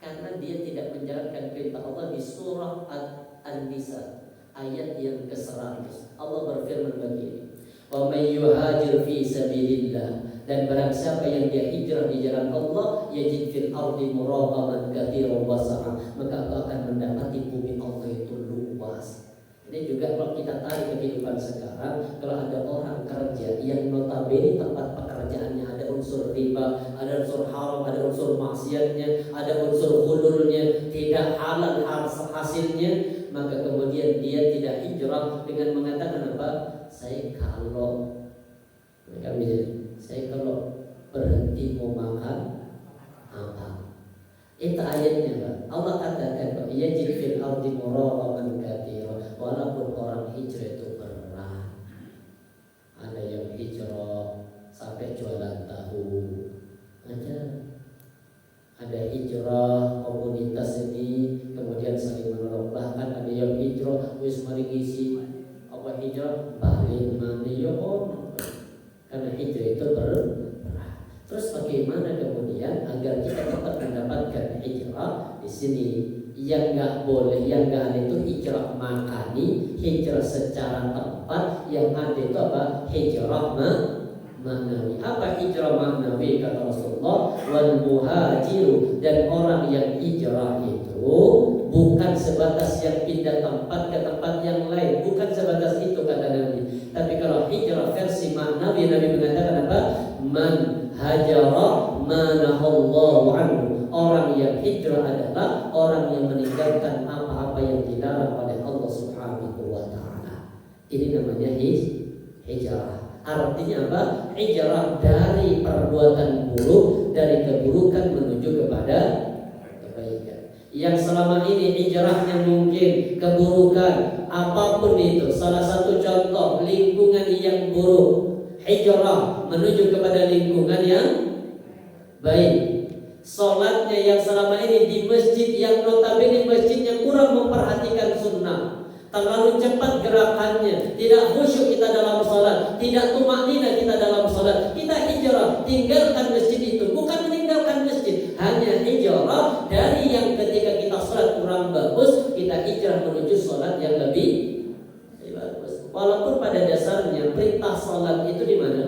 Karena dia tidak menjalankan perintah Allah di surah An-Nisa ayat yang ke-100. Allah berfirman begini, "Wa may yuhajir fi sabilillah," dan barang siapa yang dia hijrah di jalan Allah, yajid fil ardi muragaman katsiran wasa'a, maka akan mendapati bumi Allah itu luas. Ini juga kalau kita tarik ke kehidupan sekarang, kalau ada orang kerja yang notabene tempat pekerjaannya ada unsur riba, ada unsur haram, ada unsur maksiatnya, ada unsur hululnya, tidak halal hasilnya, maka kemudian dia tidak hijrah dengan mengatakan apa? Saya kalau berhenti mau makan apa? Itu ayatnya Pak. Allah katakan Pak, yajid fil ardi muragaman katsiran. Walaupun orang hijrah itu berat. Ada yang hijrah sampai jualan tahu aja. Ada hijrah komunitas ini kemudian saling menolong. Bahkan ada yang hijrah wis mari ngisi apa hijrah balik mandi ya karena hijrah itu berat. Terus bagaimana kemudian agar kita tetap mendapatkan hijrah di sini? Yang nggak boleh, yang nggak ada itu hijrah makani, hijrah secara tempat. Yang ada itu apa? Hijrah maknawi. Apa hijrah maknawi kata Rasulullah? Wal muhajiru, dan orang yang hijrah itu bukan sebatas yang pindah tempat ke tempat yang lain, bukan sebatas itu kata Nabi. Tapi kalau hijrah versi maknawi, Nabi mengatakan apa? Man hajara manahallahu anhu. Orang yang hijrah adalah orang yang meninggalkan apa-apa yang dilarang oleh Allah Subhanahu wa taala. Ini namanya hijrah. Artinya apa? Hijrah dari perbuatan buruk, dari keburukan menuju kepada kebaikan. Yang selama ini hijrahnya mungkin keburukan, apapun itu. Salah satu contoh lingkungan yang buruk, hijrah menuju kepada lingkungan yang baik. Sholatnya yang selama ini di masjid yang notabene masjidnya kurang memperhatikan sunnah, terlalu cepat gerakannya, tidak khusyuk kita dalam sholat, tidak tumaknina kita dalam sholat. Kita hijrah, tinggalkan masjid itu, bukan meninggalkan masjid, hanya hijrah dari yang ketika kita sholat kurang bagus, kita hijrah menuju sholat yang lebih bagus. Walaupun pada dasarnya perintah sholat itu di mana?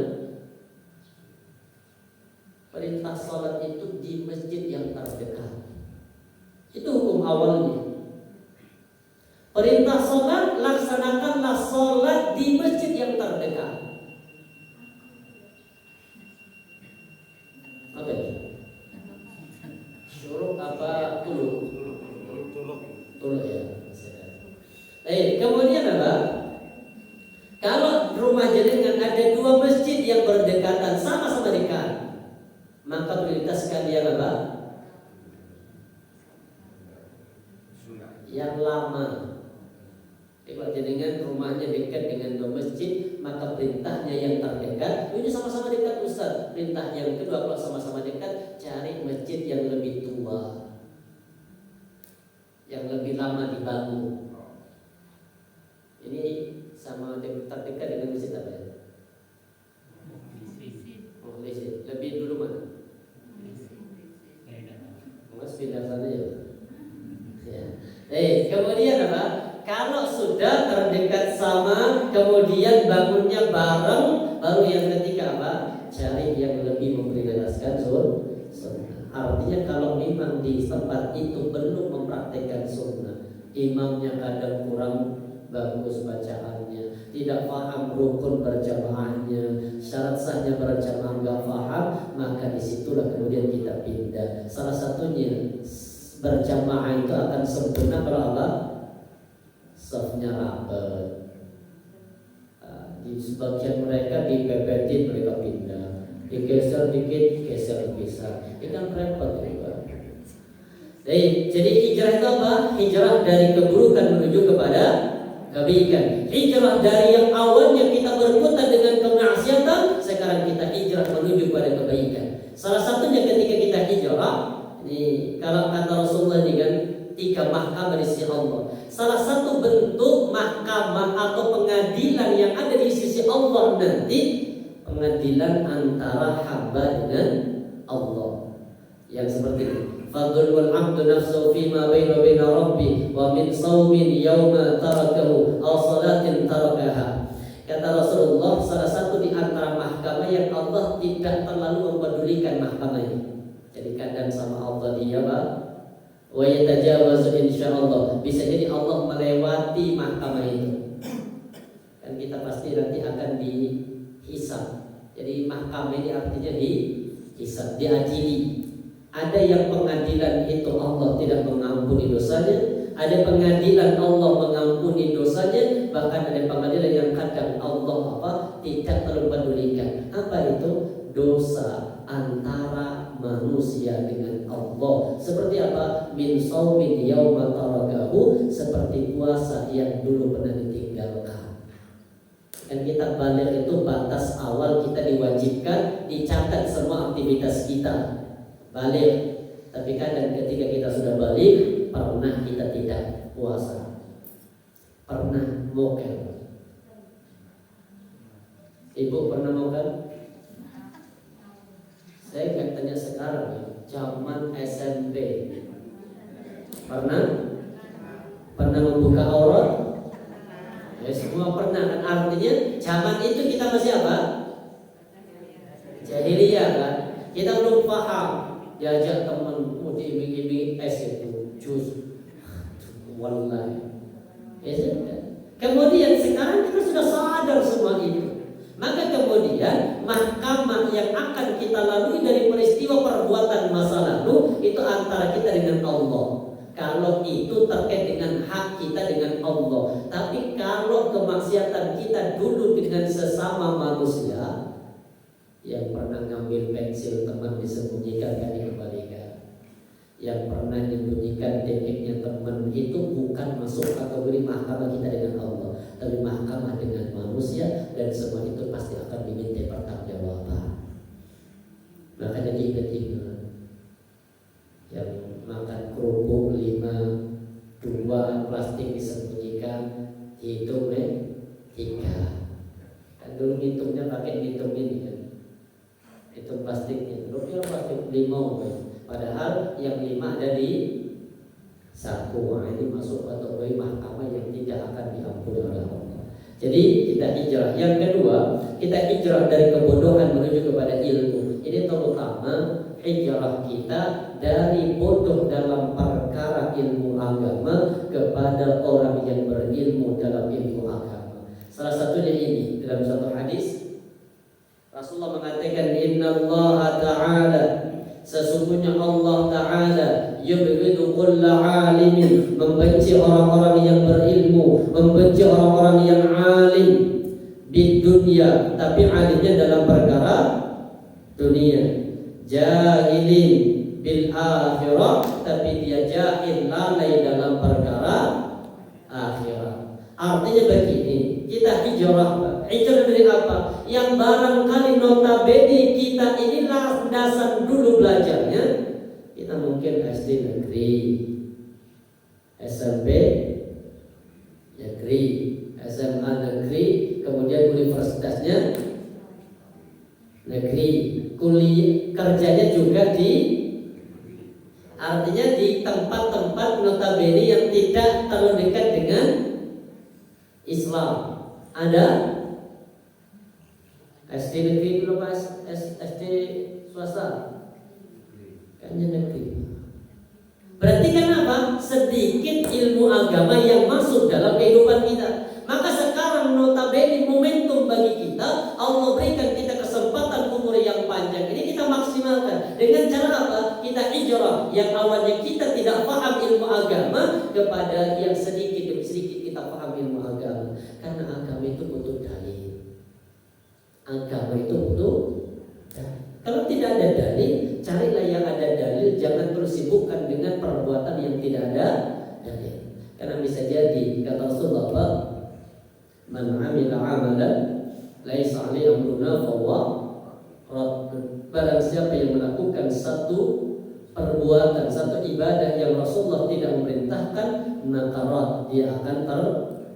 Perintah sholat itu di masjid yang terdekat. Itu hukum awalnya. Perintah sholat, laksanakanlah sholat di masjid yang terdekat. Oke. Syuruk apa tuluk? Tuluk ya. Kemudian apa? Kalau rumah jenengan ada dua masjid yang berdekatan, sama-sama dekat, maka prioritaskan yang apa? Yang lama. Kalau jenengan rumahnya dekat dengan dua masjid, maka perintahnya yang terdekat. Ini sama-sama dekat Ustaz. Perintah yang kedua kalau sama-sama dekat, cari masjid yang lebih tua, yang lebih lama dibangun. Ini sama terdekat dengan masjid apa ya? Lebih dulu mana? Mas pindah sana ya. Kemudian apa? Kalau sudah terdekat sama, kemudian bangunnya bareng, baru yang ketiga apa? Cari yang lebih memprioritaskan sunnah. Artinya kalau memang di tempat itu belum mempraktekkan sunnah, imamnya kadang kurang bagus bacaannya, tidak paham rukun berjamaahnya, syarat sahnya berjamaah nggak paham, maka disitulah kemudian kita pindah. Salah satunya berjamaah itu akan sempurna kalau apa? Safnya rapat. Di sebagian mereka dipepetin, mereka pindah, digeser dikit, geser bisa. Ini kan repot juga. Jadi hijrah itu apa? Hijrah dari keburukan menuju kepada kebaikan. Hijrah dari yang awalnya kita berkutat dengan kemaksiatan, sekarang kita hijrah menuju pada kebaikan. Salah satunya ketika kita hijrah, ini kalau kata Rasulullah ini kan 3 mahkamah di sisi Allah. Salah satu bentuk mahkamah atau pengadilan yang ada di sisi Allah nanti, pengadilan antara hamba dengan Allah. Yang seperti ini. Fadlul abdu nafsu fima baina rabbi wa min saumin yawma tarakahu aw salatin tarakaha. Kata Rasulullah, salah satu di antara mahkamah yang Allah tidak terlalu mempedulikan mahkamah ini. Jadi kadang sama Allah dia wa yatajawazu insyaallah. Bisa jadi Allah melewati mahkamah itu. Kan kita pasti nanti akan dihisab. Jadi mahkamah ini artinya dihisab, diadili. Ada yang pengadilan itu Allah tidak mengampuni dosanya, ada pengadilan Allah mengampuni dosanya, bahkan ada pengadilan yang kadang Allah tidak terlalu pedulikan. Apa itu? Dosa antara manusia dengan Allah. Seperti apa? Min saumin yauma tarakahu, seperti puasa yang dulu pernah ditinggalkan. Dan kita balik itu batas awal kita diwajibkan dicatat semua aktivitas kita. Balik, tapi kadang ketika kita sudah balik, pernah kita tidak puasa, pernah mokel. Ibu pernah mokel? Saya nggak tanya sekarang ya, zaman SMP. Pernah membuka aurat? Ya semua pernah kan, artinya zaman itu kita masih apa? Jahiliyah kan? Kita belum paham. Diajak teman diiming-iming es itu jus, wallahi. Kemudian sekarang kita sudah sadar semua itu. Maka kemudian mahkamah yang akan kita lalui dari peristiwa perbuatan masa lalu itu antara kita dengan Allah. Kalau itu terkait dengan hak kita dengan Allah. Tapi kalau kemaksiatan kita dulu dengan sesama manusia, yang pernah ngambil pensil teman disembunyikan kan dikembalikan, yang pernah menyembunyikan tekniknya teman, itu bukan masuk kategori mahkamah kita dengan Allah, tapi mahkamah dengan manusia, dan semua itu pasti akan diminta pertanggungjawaban. Makanya diingat-ingat, yang makan kerupuk 5, 2 plastik disembunyikan, hitung 3. Kan dulu hitungnya pakai hitung ini kan, itu plastiknya, rupiah plastik 5, padahal yang 5 ada di saku. Ini masuk kategori mahkamah yang tidak akan diampuni oleh Allah. Jadi kita hijrah. Yang kedua, kita hijrah dari kebodohan menuju kepada ilmu. Ini terutama hijrah kita dari bodoh dalam perkara ilmu agama kepada orang yang berilmu dalam ilmu agama. Salah satunya ini dalam satu hadis Rasulullah mengatakan, innallaha ta'ala, sesungguhnya Allah Ta'ala yubghidu kulla alimin, membenci orang-orang yang berilmu, membenci orang-orang yang alim di dunia, tapi alimnya dalam perkara dunia, jahilin bil akhirah, tapi dia jahil lalai dalam perkara akhirat. Artinya begini, kita hijrah dari apa? Yang barangkali notabene kita ini landasan dulu belajarnya, kita mungkin SD negeri, SMP negeri, SMA negeri, kemudian universitasnya negeri, kuliah kerjanya juga artinya di tempat-tempat notabene yang tidak terlalu dekat dengan Islam. Ada SD negeri belum SD swasta? Kayaknya negeri. Berarti kan apa? Sedikit ilmu agama yang masuk dalam kehidupan kita. Maka sekarang notabene momentum bagi kita, Allah berikan kita kesempatan umur yang panjang. Ini kita maksimalkan. Dengan cara apa? Kita hijrah. Yang awalnya kita tidak paham ilmu agama, kepada yang sedikit demi sedikit kita paham ilmu agama. Karena agama itu butuh dalil. Agama itu butuh dalil. Kalau tidak ada dalil, carilah yang ada dalil. Jangan terus sibukkan dengan perbuatan yang tidak ada dalil. Karena bisa jadi kata Rasulullah, man 'amila 'amalan laisa 'alaihi amruna fahuwa radd. Barang siapa yang melakukan satu perbuatan, satu ibadah yang Rasulullah tidak memerintahkan, maka rad, dia akan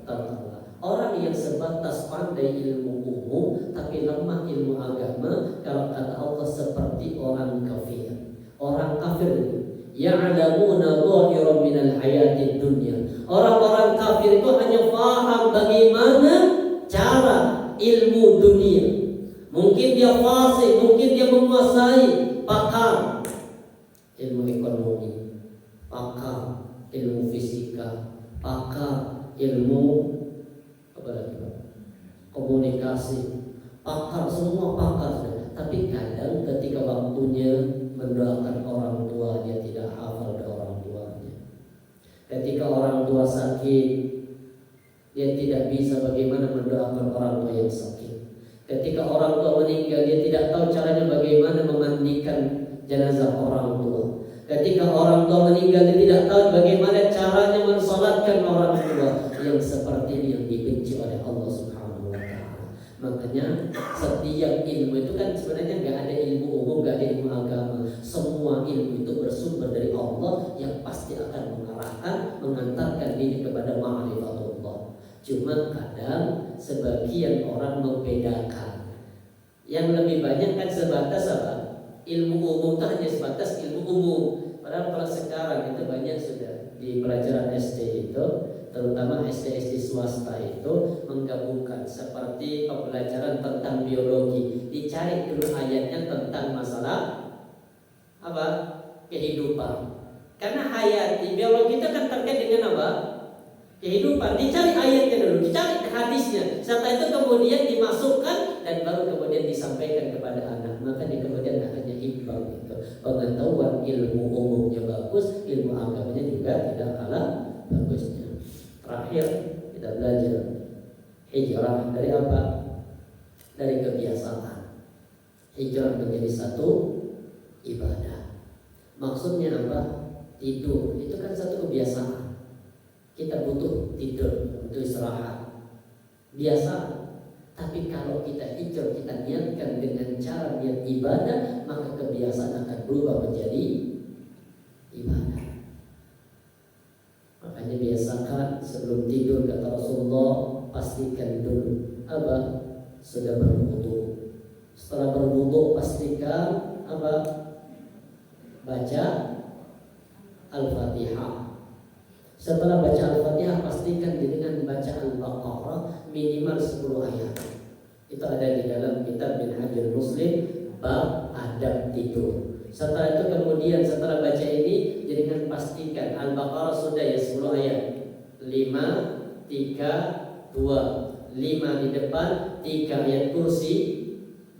tertolak. Orang yang sebatas pandai ilmu umum tapi lemah ilmu agama, kalau kata Allah seperti orang kafir. Orang kafir ya'lamuna dhahiran minal hayatid dunya. Orang-orang kafir itu hanya paham bagaimana cara ilmu dunia. Mungkin dia fasih, mungkin dia menguasai, pakar ilmu ekonomi, pakar ilmu fisika, pakar ilmu komunikasi, pakar, semua pakar. Tapi kadang ketika waktunya mendoakan orang tua, dia tidak hafal dari orang tuanya. Ketika orang tua sakit, dia tidak bisa bagaimana mendoakan orang tua yang sakit. Ketika orang tua meninggal, dia tidak tahu caranya bagaimana memandikan jenazah orang tua. Ketika orang tua meninggal, dia tidak tahu bagaimana caranya mensalatkan orang tua. Yang seperti ini yang dibenci oleh Allah Subhanahu wa Ta'ala. Makanya setiap ilmu itu kan sebenarnya nggak ada ilmu umum, nggak ada ilmu agama. Semua ilmu itu bersumber dari Allah yang pasti akan mengarahkan, mengantarkan diri kepada ma'rifatullah. Cuma kadang sebagian orang membedakan. Yang lebih banyak kan sebatas apa? Ilmu umum itu hanya sebatas ilmu umum. Padahal kalau sekarang itu banyak sudah di pelajaran SD itu, terutama SD swasta itu menggabungkan seperti pembelajaran tentang biologi. Dicari dulu ayatnya tentang masalah apa? Kehidupan. Karena hayati biologi itu kan terkait dengan apa? Kehidupan. Dicari ayatnya dulu, dicari hadisnya. Setelah itu kemudian dimasukkan dan baru kemudian disampaikan kepada anak. Maka di kemudian hanya iqbal itu. Pengetahuan ilmu umumnya bagus, ilmu agamanya juga tidak kalah bagusnya. Terakhir kita belajar hijrah dari apa? Dari kebiasaan. Hijrah menjadi satu ibadah. Maksudnya apa? Tidur itu kan satu kebiasaan. Kita butuh tidur, butuh istirahat, biasa. Tapi kalau kita hijrah, kita niatkan dengan cara niat ibadah, maka kebiasaan akan berubah menjadi ibadah. Makanya biasakan sebelum tidur, kata Rasulullah, pastikan dulu apa? Sudah berwudu. Setelah berwudu pastikan apa? Baca Al-Fatihah. Setelah baca Al-Fatihah pastikan dengan baca Al-Baqarah minimal 10 ayat. Itu ada di dalam kitab Minhajul Muslim bab adab tidur. Setelah itu kemudian setelah baca ini jadikan pastikan Al-Baqarah sudah ya 10 ayat. 5, 3, 2, 5 di depan, 3 ayat kursi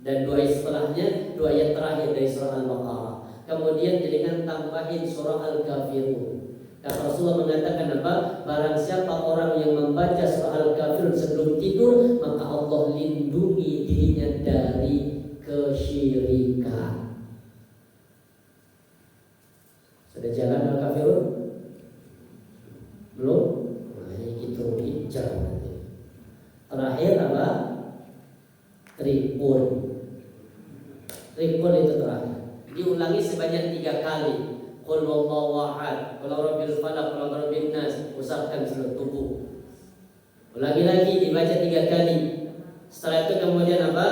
dan 2 ayat setelahnya, 2 ayat terakhir dari surah Al-Baqarah. Kemudian jadikan tambahin surah Al-Kafirun. Kata Rasulullah mengatakan apa? Barang siapa orang yang membaca surah Al-Kafirun sebelum tidur, maka Allah lindungi dirinya dari kesyirikan. Sudah jalan Al-Kafirun? Belum? Nah, itu jalan. Terakhir apa? Tripun. Tripun itu terakhir. Diulangi sebanyak 3 kali. Qul huwallahu ahad, qul rabbil falaq, qul rabbin nas. Usapkan seluruh tubuh. Ulangi lagi, dibaca 3 kali. Setelah itu kemudian apa?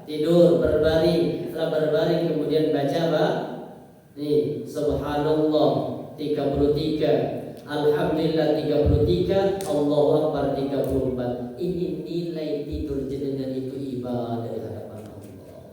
Tidur, berbaring. Setelah berbaring kemudian baca apa? Nih, subhanallah 33, Alhamdulillah 33, Allahu Akbar 34. Ini nilai tidur jenengan itu ibadah di hadapan Allah.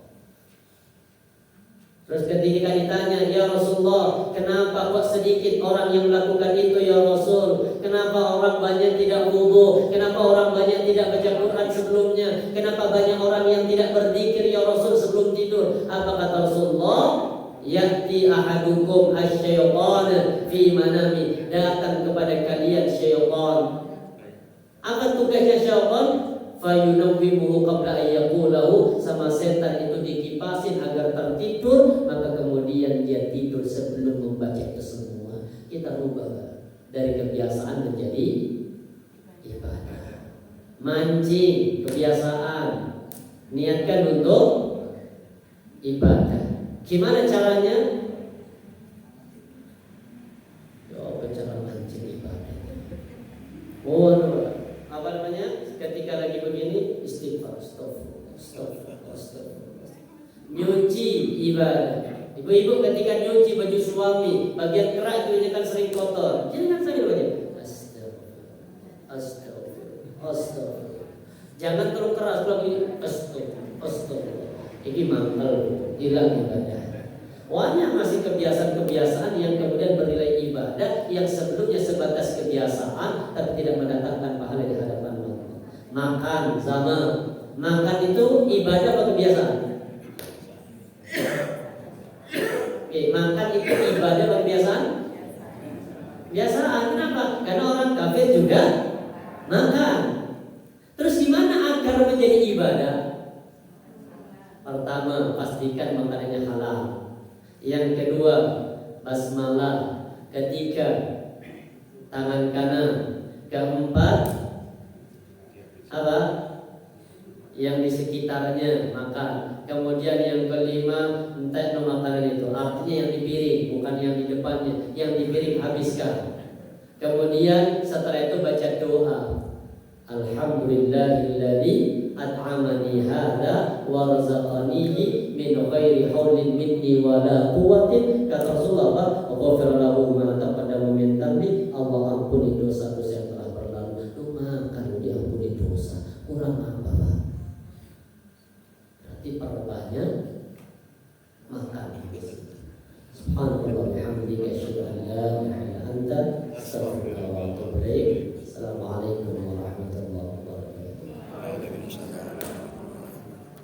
Terus ketika ditanya, ya Rasulullah, kenapa kok sedikit orang yang melakukan itu ya Rasul? Kenapa orang banyak tidak wudu? Kenapa orang banyak tidak baca Quran sebelumnya? Kenapa banyak orang yang tidak berzikir ya Rasul sebelum tidur? Apa kata Rasulullah? Ya'ti ahadukum asy-syaitana fi manami, datang kepada kalian syaitan. Apa tugasnya syaitan? Fayunawwimuhu qabla an yaqulahu, sama setan itu dikipasin agar tertidur, maka kemudian dia tidur sebelum membaca itu semua. Kita rubah dari kebiasaan menjadi ibadah. Mancing kebiasaan, niatkan untuk ibadah. Gimana caranya? Cara mancing ibadah. Apa namanya? Ketika lagi begini, istighfar, astagfirullah. Nyuci ibadah. Ibu-ibu ketika nyuci baju suami, bagian kerak itu kan sering kotor. Jangan sambil baca. Astagfirullah. Jangan terlalu keras lagi. Astagfirullah. Ini mangkal, hilang ibadah. Banyak masih kebiasaan-kebiasaan yang kemudian bernilai ibadah yang sebelumnya sebatas kebiasaan tapi tidak mendatangkan pahala di hadapan Allah. Makan sama makan itu ibadah atau kebiasaan? Oke, makan itu ibadah atau kebiasaan? Kebiasaan. Kenapa? Karena orang kafir juga makan. Terus gimana agar menjadi ibadah? Pertama, pastikan makanannya halal. Yang kedua, basmalah. Ketiga, tangan kanan. Keempat, apa? Yang di sekitarnya makan. Kemudian yang kelima, entek no makanan itu. Artinya yang di piring, bukan yang di depannya. Yang di piring habiskan. Kemudian setelah itu baca doa. Alhamdulillahilladzi at'amani hadza wa razaqanihi min ghairi haulin minni wa la quwwatin. Kata Rasulullah, "Waghfir lahu ma taqaddama min dhanbi." Allah ampuni dosa-dosa yang telah berlalu. Lu makan diampuni dosa. Kurang apa, Pak? Berarti perbanyak makan. Subhanallah wa bihamdihi asyhadu an la ilaha illa anta astaghfiruka wa atubu ilaik. Assalamualaikum warahmatullahi wabarakatuh.